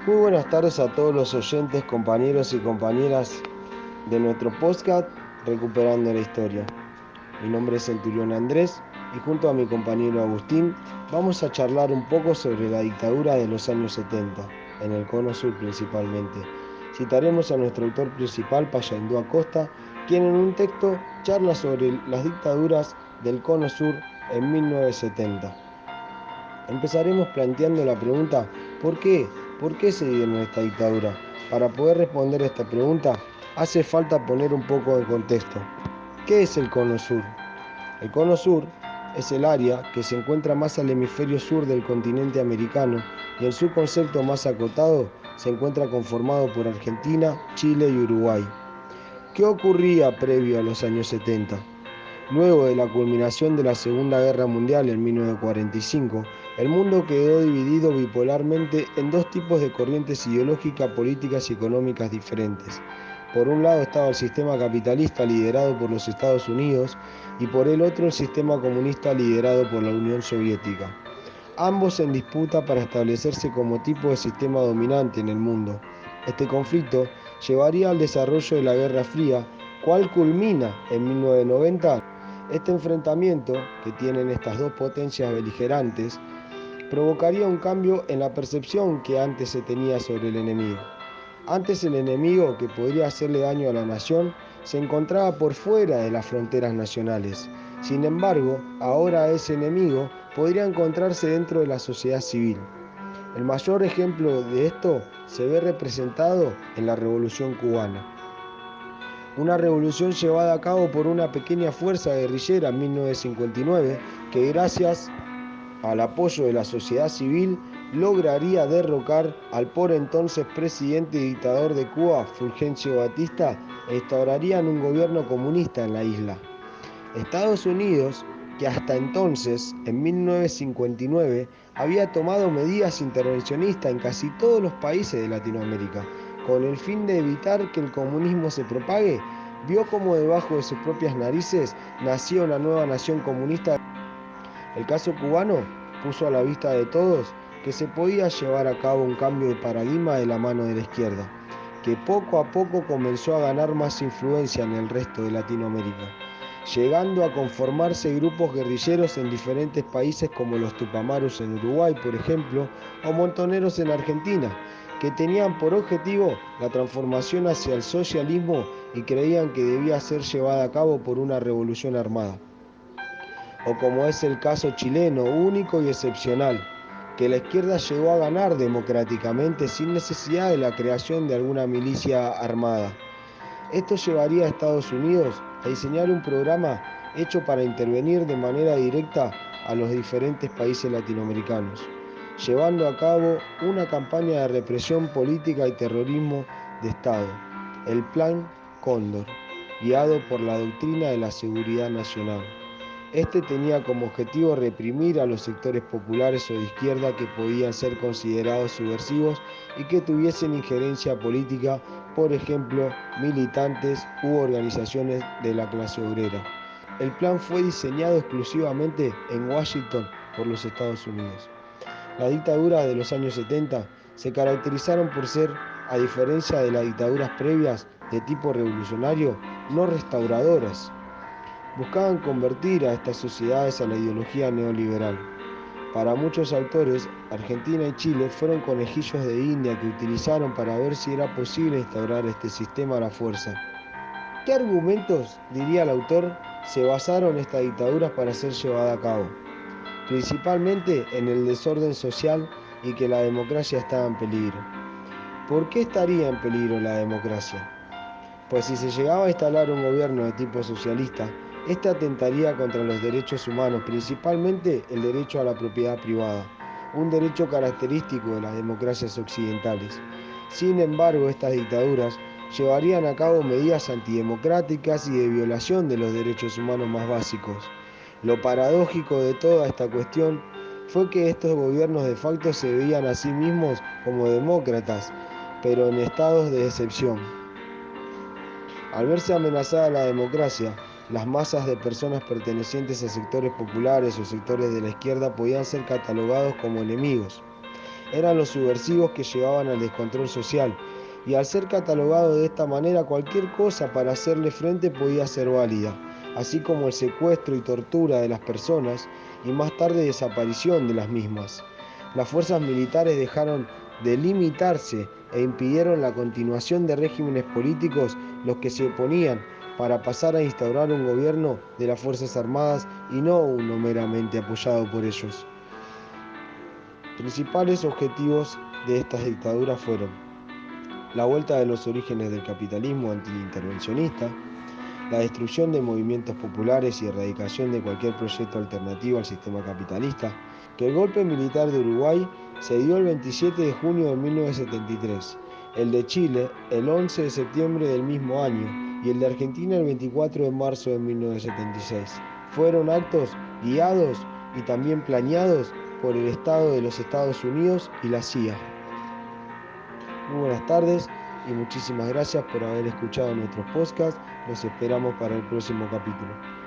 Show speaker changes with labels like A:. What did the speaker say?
A: Muy buenas tardes a todos los oyentes, compañeros y compañeras de nuestro podcast Recuperando la Historia. Mi nombre es Centurión Andrés y junto a mi compañero Agustín vamos a charlar un poco sobre la dictadura de los años 70, en el Cono Sur principalmente. Citaremos a nuestro autor principal, Payaindú Acosta, quien en un texto charla sobre las dictaduras del Cono Sur en 1970. Empezaremos planteando la pregunta ¿por qué? ¿Por qué se dio esta dictadura? Para poder responder a esta pregunta hace falta poner un poco de contexto. ¿Qué es el Cono Sur? El Cono Sur es el área que se encuentra más al hemisferio sur del continente americano y en su concepto más acotado se encuentra conformado por Argentina, Chile y Uruguay. ¿Qué ocurría previo a los años 70? Luego de la culminación de la Segunda Guerra Mundial en 1945, el mundo quedó dividido bipolarmente en dos tipos de corrientes ideológicas, políticas y económicas diferentes. Por un lado estaba el sistema capitalista liderado por los Estados Unidos y por el otro el sistema comunista liderado por la Unión Soviética. Ambos en disputa para establecerse como tipo de sistema dominante en el mundo. Este conflicto llevaría al desarrollo de la Guerra Fría, cual culmina en 1990. Este enfrentamiento que tienen estas dos potencias beligerantes provocaría un cambio en la percepción que antes se tenía sobre el enemigo. Antes el enemigo que podría hacerle daño a la nación se encontraba por fuera de las fronteras nacionales. Sin embargo, ahora ese enemigo podría encontrarse dentro de la sociedad civil. El mayor ejemplo de esto se ve representado en la Revolución Cubana. Una revolución llevada a cabo por una pequeña fuerza guerrillera en 1959 que gracias al apoyo de la sociedad civil lograría derrocar al por entonces presidente y dictador de Cuba, Fulgencio Batista, e instaurarían un gobierno comunista en la isla. Estados Unidos, que hasta entonces, en 1959, había tomado medidas intervencionistas en casi todos los países de Latinoamérica, con el fin de evitar que el comunismo se propague, vio como debajo de sus propias narices nacía una nueva nación comunista. El caso cubano puso a la vista de todos que se podía llevar a cabo un cambio de paradigma de la mano de la izquierda, que poco a poco comenzó a ganar más influencia en el resto de Latinoamérica, llegando a conformarse grupos guerrilleros en diferentes países como los Tupamaros en Uruguay, por ejemplo, o Montoneros en Argentina, que tenían por objetivo la transformación hacia el socialismo y creían que debía ser llevada a cabo por una revolución armada. O como es el caso chileno, único y excepcional, que la izquierda llegó a ganar democráticamente sin necesidad de la creación de alguna milicia armada. Esto llevaría a Estados Unidos a diseñar un programa hecho para intervenir de manera directa a los diferentes países latinoamericanos, llevando a cabo una campaña de represión política y terrorismo de Estado, el Plan Cóndor, guiado por la doctrina de la seguridad nacional. Este tenía como objetivo reprimir a los sectores populares o de izquierda que podían ser considerados subversivos y que tuviesen injerencia política, por ejemplo, militantes u organizaciones de la clase obrera. El plan fue diseñado exclusivamente en Washington por los Estados Unidos. Las dictaduras de los años 70 se caracterizaron por ser, a diferencia de las dictaduras previas de tipo revolucionario, no restauradoras. Buscaban convertir a estas sociedades a la ideología neoliberal. Para muchos autores, Argentina y Chile fueron conejillos de India que utilizaron para ver si era posible instaurar este sistema a la fuerza. ¿Qué argumentos, diría el autor, se basaron estas dictaduras para ser llevada a cabo? Principalmente en el desorden social y que la democracia estaba en peligro. ¿Por qué estaría en peligro la democracia? Pues si se llegaba a instalar un gobierno de tipo socialista, este atentaría contra los derechos humanos, principalmente el derecho a la propiedad privada, un derecho característico de las democracias occidentales. Sin embargo, estas dictaduras llevarían a cabo medidas antidemocráticas y de violación de los derechos humanos más básicos. Lo paradójico de toda esta cuestión fue que estos gobiernos de facto se veían a sí mismos como demócratas, pero en estados de excepción. Al verse amenazada la democracia, las masas de personas pertenecientes a sectores populares o sectores de la izquierda podían ser catalogados como enemigos. eran los subversivos que llevaban al descontrol social, y al ser catalogado de esta manera, cualquier cosa para hacerle frente podía ser válida, así como el secuestro y tortura de las personas y más tarde desaparición de las mismas. Las fuerzas militares dejaron de limitarse e impidieron la continuación de regímenes políticos los que se oponían para pasar a instaurar un gobierno de las Fuerzas Armadas y no uno meramente apoyado por ellos. Principales objetivos de estas dictaduras fueron la vuelta de los orígenes del capitalismo antiintervencionista, la destrucción de movimientos populares y erradicación de cualquier proyecto alternativo al sistema capitalista, que el golpe militar de Uruguay se dio el 27 de junio de 1973, el de Chile el 11 de septiembre del mismo año y el de Argentina el 24 de marzo de 1976. Fueron actos guiados y también planeados por el Estado de los Estados Unidos y la CIA. Muy buenas tardes y muchísimas gracias por haber escuchado nuestros podcasts. Los esperamos para el próximo capítulo.